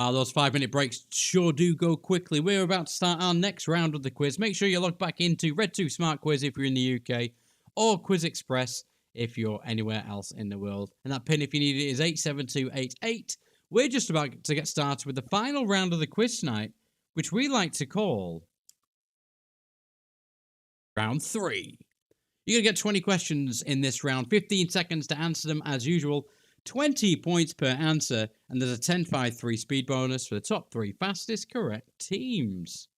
Those 5-minute breaks sure do go quickly. We're about to start our next round of the quiz. Make sure you log back into RedTooth SmartQuiz if you're in the UK, or QuizXpress if you're anywhere else in the world. And that pin, if you need it, is 87288. We're just about to get started with the final round of the quiz tonight, which we like to call Round 3. You're going to get 20 questions in this round, 15 seconds to answer them as usual, 20 points per answer, and there's a 10-5-3 speed bonus for the top 3 fastest correct teams.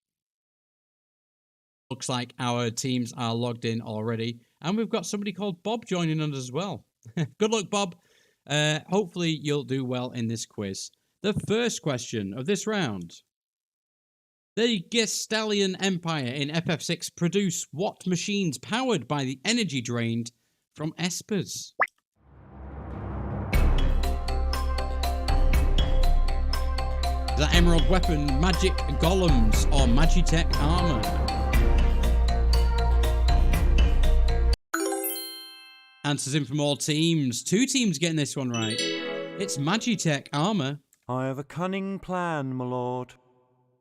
Looks like our teams are logged in already, and we've got somebody called Bob joining us as well. Good luck, Bob. Hopefully you'll do well in this quiz. The first question of this round. The Gestalian Empire in FF6 produced what machines powered by the energy drained from espers? Is that Emerald Weapon, Magic Golems, or Magitech Armor? Answers in from all teams. 2 teams getting this one right. It's Magitech Armor. I have a cunning plan, my lord.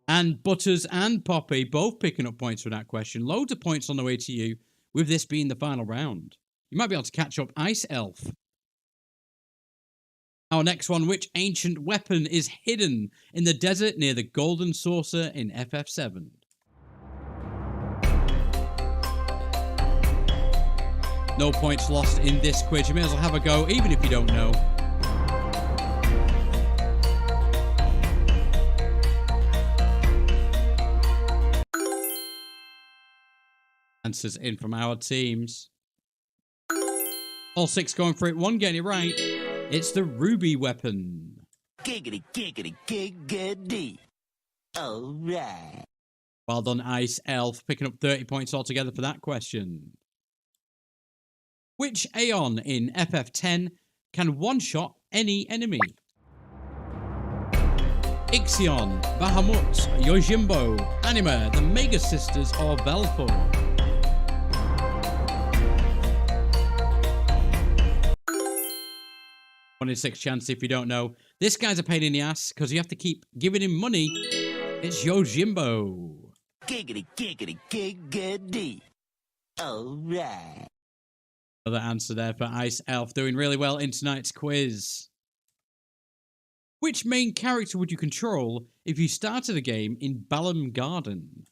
And Butters and Poppy both picking up points for that question. Loads of points on the way to you, with this being the final round. You might be able to catch up Ice Elf. Our next one, which ancient weapon is hidden in the desert near the Golden Saucer in FF7? No points lost in this quiz. You may as well have a go, even if you don't know. Answers in from our teams. All 6 going for it. 1 getting it right. It's the Ruby Weapon. Giggity, giggity, giggity. All right. Well done, Ice Elf, picking up 30 points altogether for that question. Which Aeon in FF10 can one-shot any enemy? Ixion, Bahamut, Yojimbo, Anima, the Mega Sisters, or Velfor? 1 in 6 chance if you don't know. This guy's a pain in the ass because you have to keep giving him money. It's Yojimbo. Giggity, giggity, giggity. All right. Another answer there for Ice Elf, doing really well in tonight's quiz. Which main character would you control if you started a game in Balam Garden?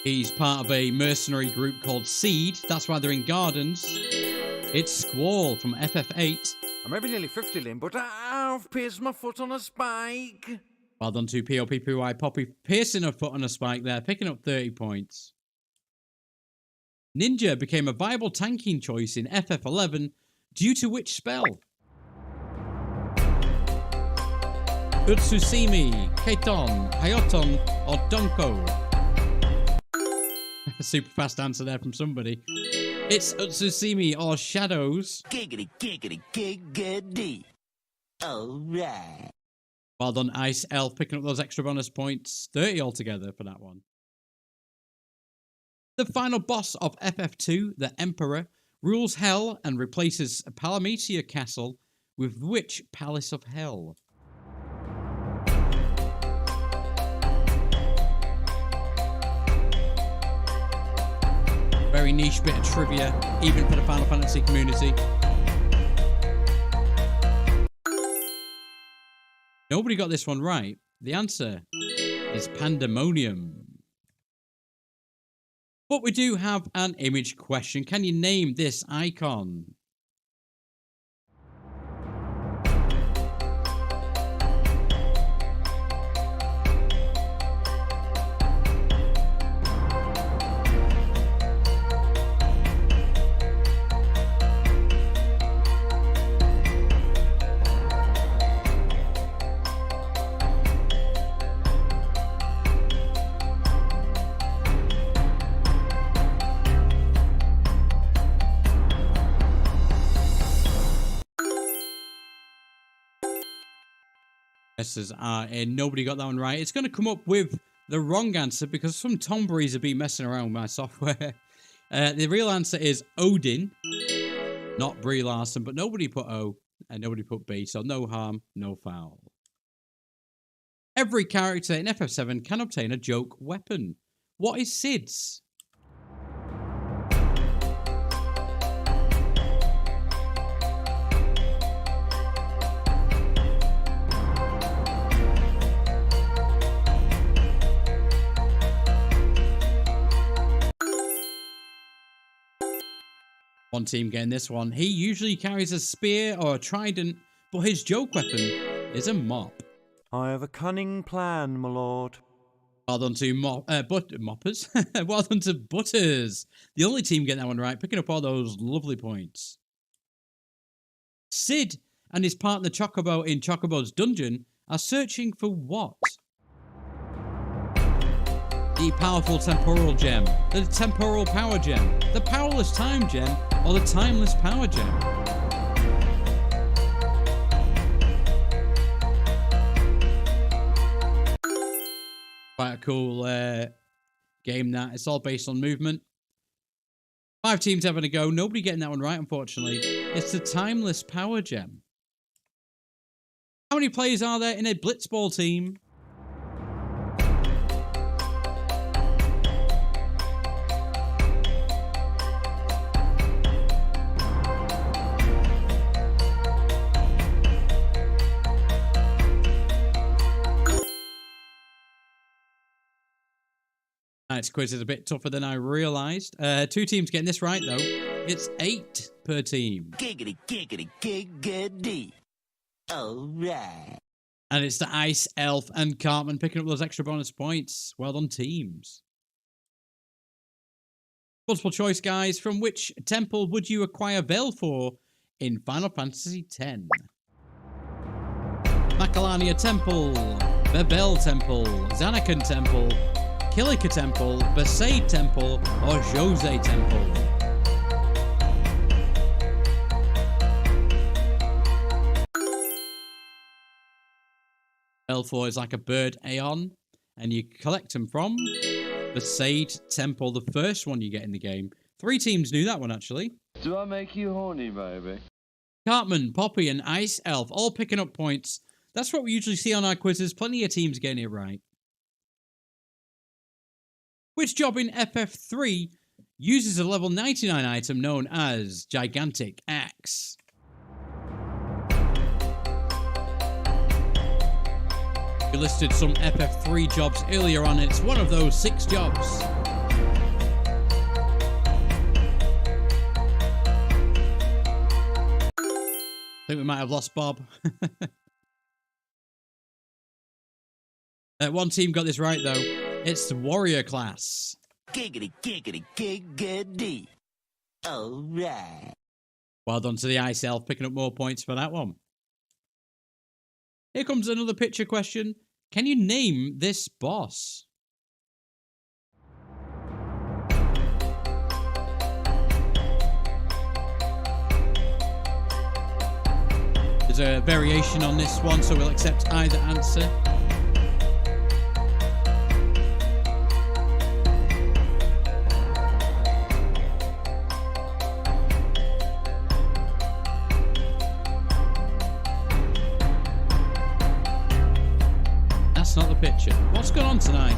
He's part of a mercenary group called Seed. That's why they're in Gardens. It's Squall from FF8. I may be nearly 50, Lynn, but I've pierced my foot on a spike. Well done to POPPY Poppy, piercing her foot on a spike there, picking up 30 points. Ninja became a viable tanking choice in FF11 due to which spell? Utsusimi, Keiton, Hayoton, or Donko? Super fast answer there from somebody. It's Utsusimi or Shadows. Giggity, giggity, giggity. All right. Well done, Ice Elf, picking up those extra bonus points. 30 altogether for that one. The final boss of FF2, the Emperor, rules Hell and replaces Palametia Castle with which Palace of Hell? Very niche bit of trivia, even for the Final Fantasy community. Nobody got this one right. The answer is Pandemonium. But we do have an image question. Can you name this icon? guesses are in. Nobody got that one right. It's going to come up with the wrong answer because some tomboys have been messing around with my software. The real answer is Odin, not Brie Larson, but nobody put O and nobody put B, so no harm, no foul. Every character in FF7 can obtain a joke weapon. What is Sid's? One team getting this one. He usually carries a spear or a trident, but his joke weapon is a mop. I have a cunning plan, my lord. Well done to Moppers. Well done to Butters. The only team getting that one right, picking up all those lovely points. Sid and his partner Chocobo in Chocobo's dungeon are searching for what? The powerful temporal gem, the temporal power gem, the powerless time gem, or the timeless power gem. Quite a cool game that. It's all based on movement. 5 teams having a go. Nobody getting that one right, unfortunately. It's the timeless power gem. How many players are there in a blitzball team? Tonight's quiz is a bit tougher than I realised. 2 teams getting this right, though. It's 8 per team. Giggity, giggity, giggity. All right. And it's the Ice Elf and Cartman picking up those extra bonus points. Well done, teams. Multiple choice, guys. From which temple would you acquire Veil for in Final Fantasy X? Macalania Temple, Babel Temple, Zanakan Temple, Kilika Temple, Besaid Temple, or Jose Temple? L4 is like a bird Aeon, and you collect them from Besaid Temple, the first one you get in the game. 3 teams knew that one, actually. Do I make you horny, baby? Cartman, Poppy, and Ice Elf all picking up points. That's what we usually see on our quizzes. Plenty of teams getting it right. Which job in FF3 uses a level 99 item known as Gigantic Axe? We listed some FF3 jobs earlier on, and it's one of those 6 jobs. I think we might have lost Bob. One team got this right, though. It's the warrior class. Giggity, giggity, giggity. All right. Well done to the Ice Elf, picking up more points for that one. Here comes another picture question. Can you name this boss? There's a variation on this one, so we'll accept either answer. That's not the picture. What's going on tonight?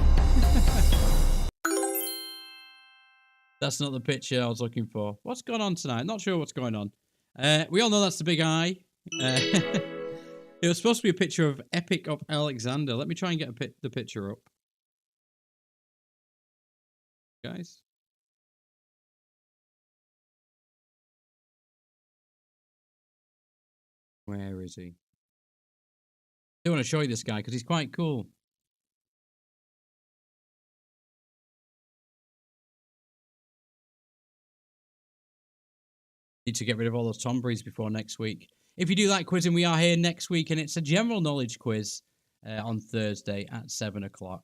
That's not the picture I was looking for. What's going on tonight? Not sure what's going on. We all know that's the big eye. It was supposed to be a picture of Epic of Alexander. Let me try and get the picture up. Guys. Where is he? I want to show you this guy because he's quite cool. Need to get rid of all those tomboys before next week. If you do like quizzing, we are here next week, and it's a general knowledge quiz on Thursday at 7 o'clock.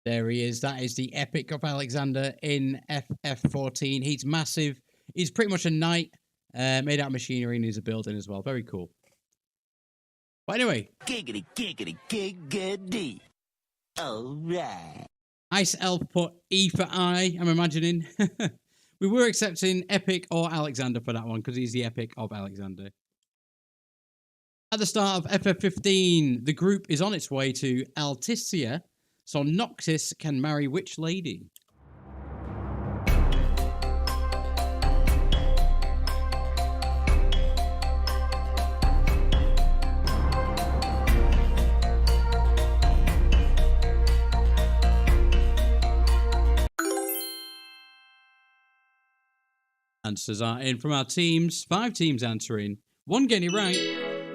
There he is. That is the Epic of Alexander in FF14. He's massive. He's pretty much a knight made out of machinery, and he's a building as well. Very cool. But anyway. Giggity, giggity, giggity. All right. Ice Elf put E for I, I'm imagining. We were accepting Epic or Alexander for that one, because he's the Epic of Alexander. At the start of FF15, the group is on its way to Alticia, so Noctis can marry which lady? Answers are in from our teams. 5 teams answering. 1 getting it right.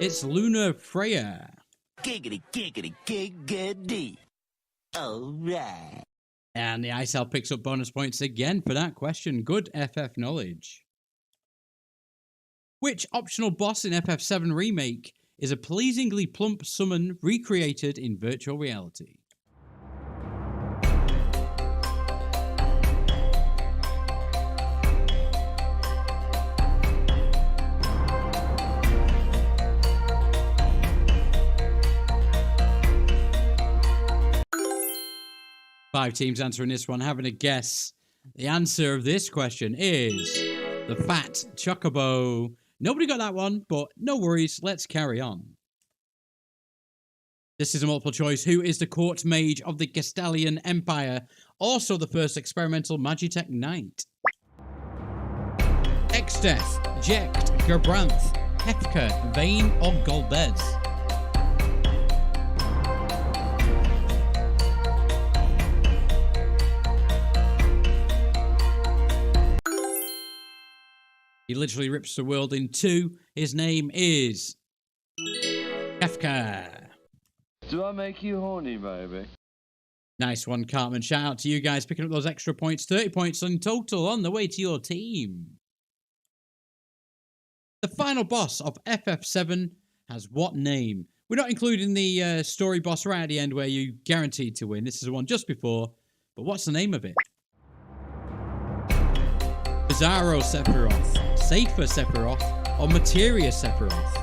It's Luna Freya. Giggity, giggity, giggity. All right. And the Ice Elf picks up bonus points again for that question. Good FF knowledge. Which optional boss in FF7 Remake is a pleasingly plump summon recreated in virtual reality? Five teams answering this one, having a guess. The answer of this question is the Fat Chocobo. Nobody got that one, but no worries. Let's carry on. This is a multiple choice. Who is the court mage of the Gestalian Empire? Also the first experimental Magitech Knight. Exdeath, Jecht, Gerbranth, Hefka, Vane, or Golbez? He literally rips the world in two. His name is Hefka. Do I make you horny, baby? Nice one, Cartman. Shout out to you guys picking up those extra points. 30 points in total on the way to your team. The final boss of FF7 has what name? We're not including the story boss right at the end where you guaranteed to win. This is the one just before. But what's the name of it? Bizarro Sephiroth, Safer Sephiroth, or Materia Sephiroth?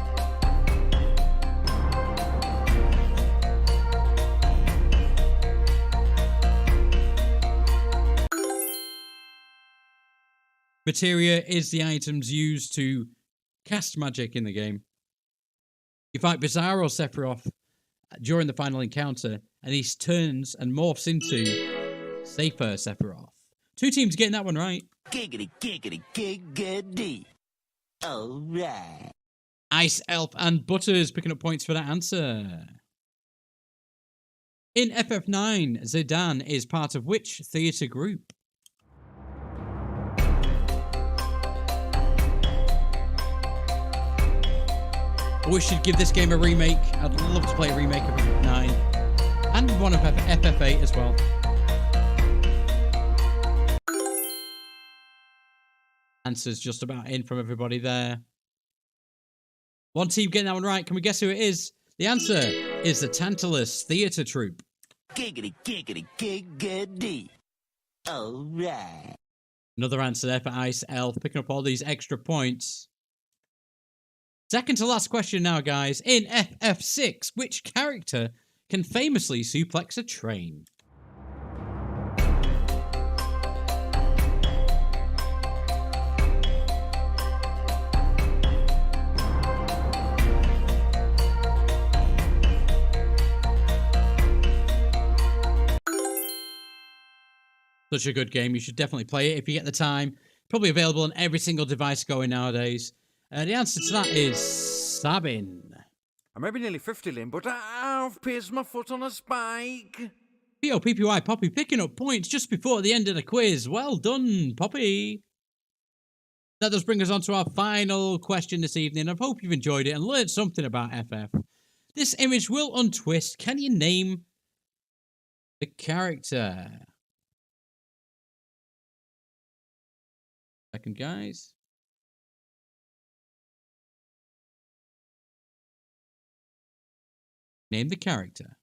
Materia is the items used to cast magic in the game. You fight Bizarro Sephiroth during the final encounter, and he turns and morphs into Safer Sephiroth. 2 teams getting that one right. Giggity, giggity, giggity. All right. Ice Elf and Butters picking up points for that answer. In FF9, Zidane is part of which theatre group? I wish you'd give this game a remake. I'd love to play a remake of FF9. And one of FF8 as well. Answers just about in from everybody there. 1 team getting that one right. Can we guess who it is? The answer is the Tantalus Theatre Troupe. Giggity, giggity, giggity. All right. Another answer there for Ice Elf, picking up all these extra points. Second to last question now, guys. In FF6, which character can famously suplex a train? Such a good game. You should definitely play it if you get the time. Probably available on every single device going nowadays. The answer to that is Sabin. I may be nearly 50, Lynn, but I've pierced my foot on a spike. POPPY Poppy picking up points just before the end of the quiz. Well done, Poppy. That does bring us on to our final question this evening. I hope you've enjoyed it and learned something about FF. This image will untwist. Can you name the character? Second, guys. Name the character.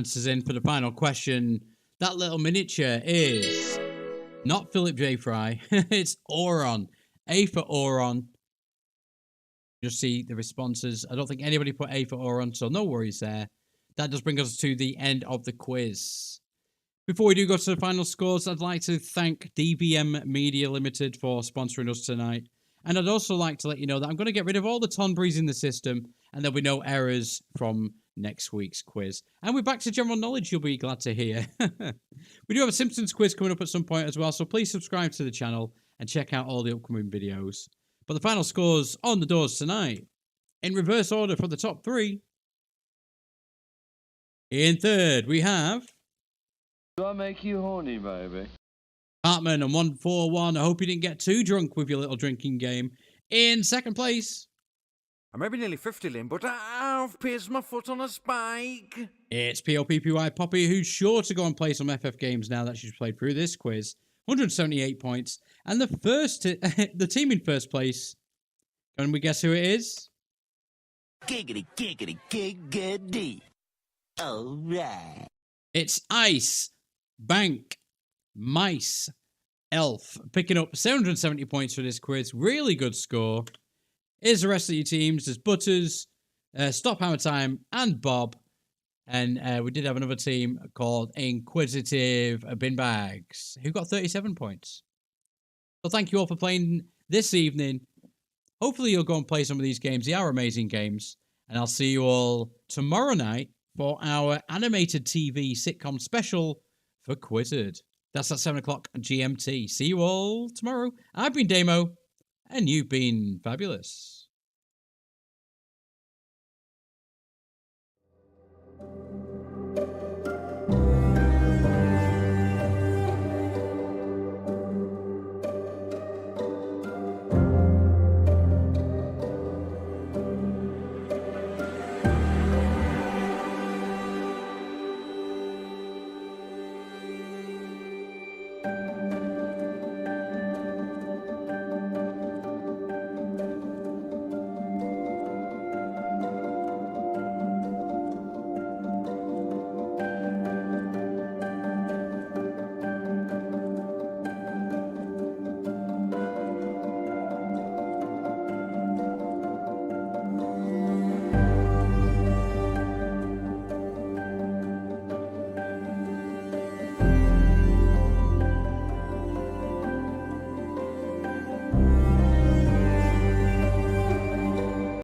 answers in for the final question. That little miniature is not Philip J. Fry. It's Auron. A for Auron. Just see the responses. I don't think anybody put A for Auron, so no worries there. That does bring us to the end of the quiz. Before we do go to the final scores, I'd like to thank DBM Media Limited for sponsoring us tonight. And I'd also like to let you know that I'm going to get rid of all the Tonberries in the system, and there'll be no errors from next week's quiz. And we're back to general knowledge, you'll be glad to hear. We do have a Simpsons quiz coming up at some point as well, so please subscribe to the channel and check out all the upcoming videos. But the final scores on the doors tonight, in reverse order for the top three. In third, we have Do I make you horny, baby? Hartman and 141. I hope you didn't get too drunk with your little drinking game. In second place, I may be nearly 50, Lynn, but I've pierced my foot on a spike. it's POPPY Poppy, who's sure to go and play some FF games now that she's played through this quiz. 178 points. And the team in first place, can we guess who it is? Giggity, giggity, giggity. All right. It's Ice, Bank, Mice, Elf, picking up 770 points for this quiz. Really good score. Here's the rest of your teams. There's Butters, Stop Hammer Time, and Bob. And we did have another team called Inquisitive Bin Bags, who got 37 points. So thank you all for playing this evening. Hopefully you'll go and play some of these games. They are amazing games. And I'll see you all tomorrow night for our animated TV sitcom special for Quizzed. That's at 7 o'clock GMT. See you all tomorrow. I've been Daimo, and you've been fabulous.